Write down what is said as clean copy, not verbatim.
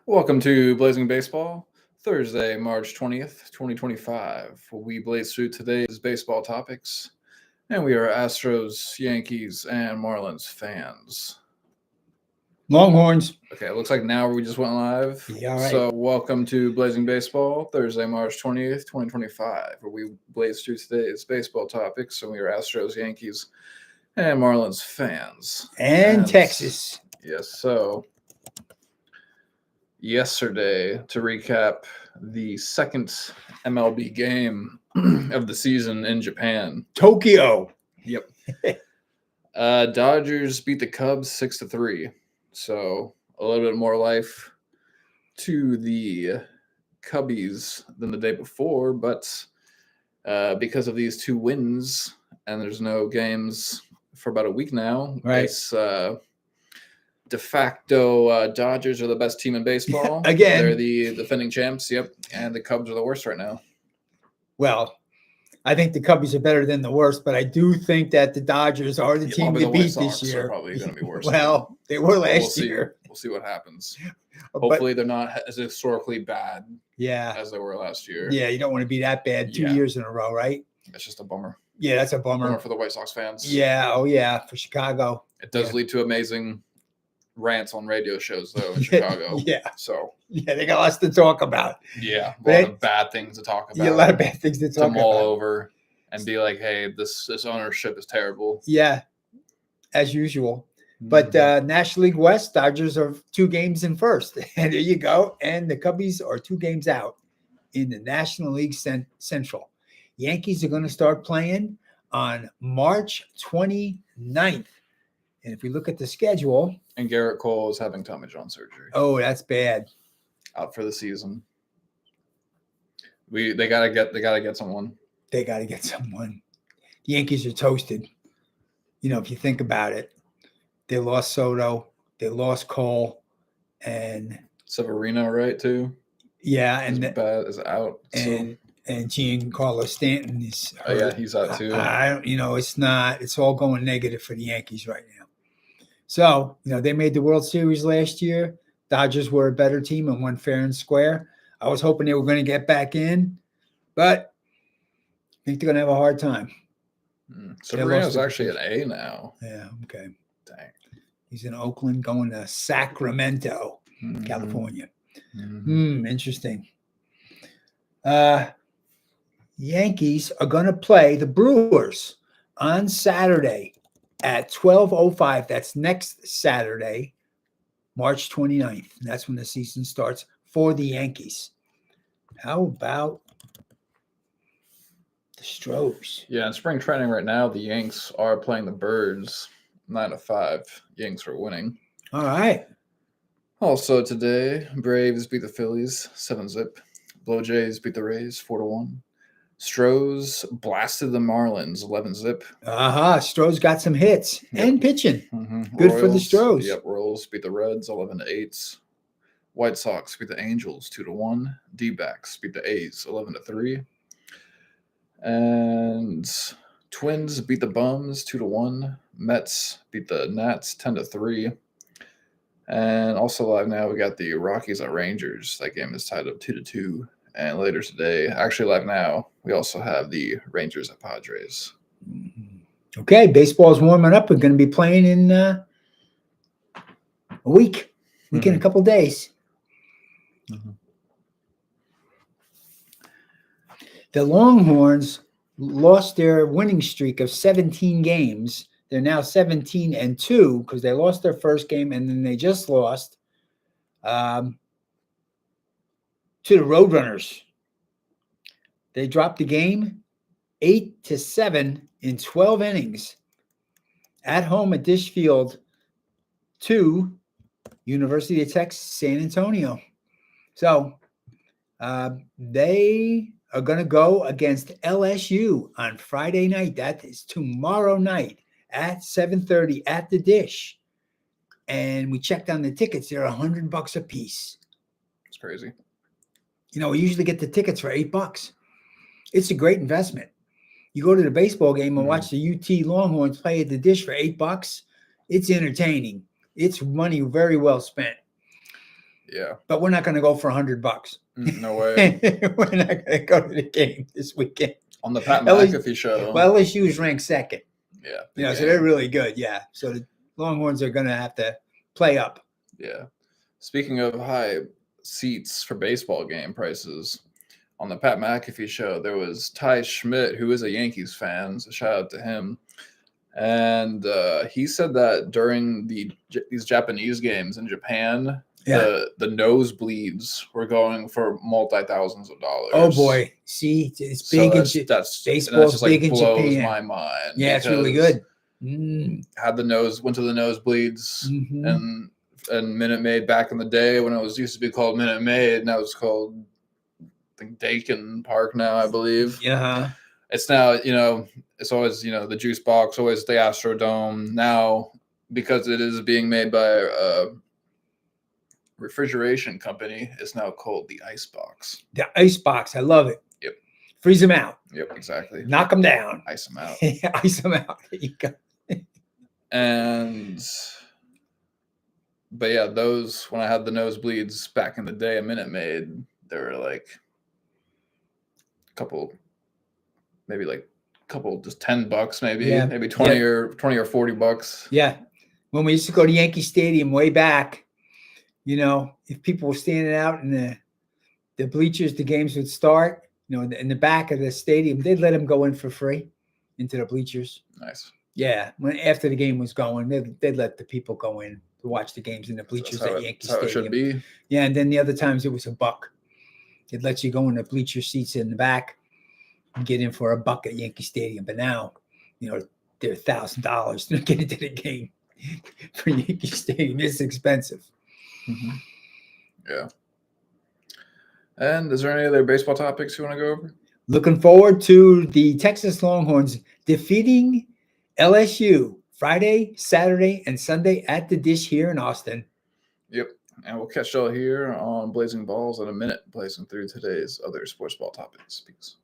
Welcome to Blazing Baseball, Thursday, March 20th, 2025. We blaze through today's baseball topics, and we are Astros, Yankees, and Marlins fans. Longhorns. Okay, it looks like now we just went live. Yeah, all right. So, welcome to Blazing Baseball, Thursday, March 20th, 2025, where we blaze through today's baseball topics, and we are Astros, Yankees, and Marlins fans. And Texas. Yes, so yesterday, to recap the second MLB game of the season in Japan. Tokyo. Yep. Dodgers beat the Cubs 6-3. So a little bit more life to the Cubbies than the day before, but because of these two wins, and there's no games for about a week now, Right. It's de facto Dodgers are the best team in baseball. Again. They're the defending champs. Yep. And the Cubs are the worst right now. Well, I think the Cubbies are better than the worst, but I do think that the Dodgers are the team to beat this year. Are probably going to be worse. Well, they were last year. We'll see what happens. Hopefully they're not as historically bad as they were last year. Yeah, you don't want to be that bad 2 years in a row, right? It's just a bummer. Yeah, that's a bummer. For the White Sox fans. Yeah, oh yeah, for Chicago. It does lead to amazing rants on radio shows, though, in Chicago. Yeah. So. Yeah, they got lots to talk about. Yeah, a lot of bad things to talk about. Yeah, a lot of bad things to talk about. To mull over and be like, hey, this ownership is terrible. Yeah, as usual. But National League West, Dodgers are 2 games in first. And there you go. And the Cubbies are 2 games out in the National League Central. Yankees are going to start playing on March 29th. And if we look at the schedule. And Garrett Cole is having Tommy John surgery. Oh, that's bad. Out for the season. They gotta get someone. They gotta get someone. The Yankees are toasted. You know, if you think about it. They lost Soto, they lost Cole, and Severino, right, too? Yeah, and bad is out. And Giancarlo Stanton is hurt. Oh, yeah, he's out too. It's all going negative for the Yankees right now. So, they made the World Series last year. Dodgers were a better team and won fair and square. I was hoping they were going to get back in, but I think they're going to have a hard time. Severino's actually an A now. Yeah, okay. Dang. He's in Oakland going to Sacramento, California. Interesting. Yankees are going to play the Brewers on Saturday at 12:05. That's next Saturday, March 29th. That's when the season starts for the Yankees. How about the Stros? Yeah, in spring training right now, the Yanks are playing the Birds 9-5. Yanks are winning. All right. Also today, Braves beat the Phillies 7-0. Blue Jays beat the Rays 4-1. Stros blasted the Marlins 11-0. Stros got some hits and pitching. Good Royals, for the Stros. Yep, Royals beat the Reds 11-8. White Sox beat the Angels 2-1. D-backs beat the A's 11-3. And Twins beat the Bums 2-1. Mets beat the Nats 10-3. And also live now, we got the Rockies at Rangers. That game is tied up 2-2. And later today, actually live now, we also have the Rangers at Padres. Okay, baseball's warming up. We're going to be playing in a week in a couple days. The Longhorns lost their winning streak of 17 games. They're now 17-2 because they lost their first game and then they just lost to the Roadrunners. They dropped the game 8-7 in 12 innings at home at Dish Field to University of Texas, San Antonio. So they are going to go against LSU on Friday night. That is tomorrow night at 7:30 at the Dish. And we checked on the tickets. They're $100 a piece. It's crazy. We usually get the tickets for $8. It's a great investment. You go to the baseball game and watch the UT Longhorns play at the Dish for $8. It's entertaining. It's money very well spent. Yeah. but we're not going to go for $100. No way. We're not going to go to the game this weekend. On the Pat LSU McAfee show. Well, LSU is ranked second. Yeah. So they're really good. Yeah. So the Longhorns are going to have to play up. Yeah. Speaking of high seats for baseball game prices, on the Pat McAfee show, there was Ty Schmidt, who is a Yankees fan. So shout out to him. And he said that during these Japanese games in Japan, the nosebleeds were going for multi-thousands of dollars. Oh boy! See, it's big in baseball's big in Japan. Blows my mind. Yeah, it's really good. Went to the nosebleeds and Minute Maid back in the day when it used to be called Minute Maid. Now it's called, I think, Dakin Park now, I believe. Yeah. It's now, it's always, the Juice Box, always the Astrodome. Now, because it is being made by a refrigeration company, it's now called the Ice Box. The Ice Box. I love it. Yep. Freeze them out. Yep, exactly. Knock them down. Ice them out. Ice them out. There you go. But yeah, those, when I had the nosebleeds back in the day, a Minute Maid, they were like just $10 maybe 20 or $40. Yeah. When we used to go to Yankee Stadium way back, if people were standing out in the bleachers, the games would start, in the back of the stadium, they'd let them go in for free into the bleachers. Nice. Yeah. After the game was going, they'd let the people go in to watch the games in the bleachers at Yankee Stadium. That's how it should be. Yeah. And then the other times it was $1. It lets you go in the bleacher seats in the back and get in for $1 at Yankee Stadium. But now, they're $1,000 to get into the game for Yankee Stadium. It's expensive. Mm-hmm. Yeah. And is there any other baseball topics you want to go over? Looking forward to the Texas Longhorns defeating LSU Friday, Saturday, and Sunday at the Dish here in Austin. Yep. And we'll catch y'all here on Blazing Balls in a minute, blazing through today's other sports ball topics. Peace.